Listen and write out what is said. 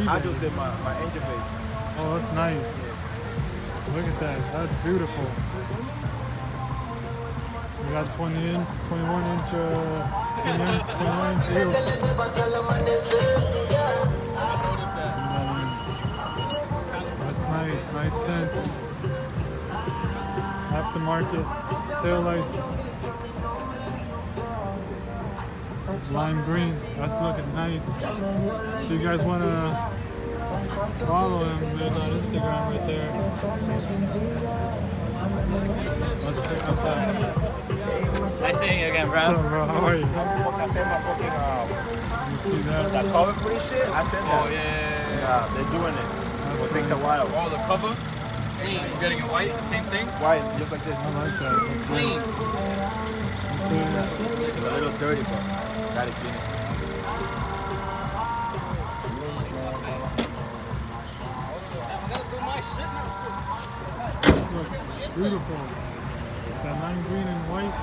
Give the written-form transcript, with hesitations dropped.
I just did my engine bay. Oh, that's nice. Look at that. That's beautiful. We got 20 inch, 21 inch, 21 inch wheels. That's nice. Nice tints. Aftermarket tail lights. Lime green. That's looking nice. If you guys want to follow him, there's on Instagram right there. Let's check out that. Nice seeing you again, bro. What's up, bro? How are you? I sent my fucking You see that? that cover free shit. I sent that. Oh, yeah. They're doing it. That's It takes a nice. while. Oh, the cover? Clean. You getting it white? Same thing? White, just like this. I like that. That's Clean. nice. It's a little dirty, but gotta clean it. This looks beautiful. That lime green and white.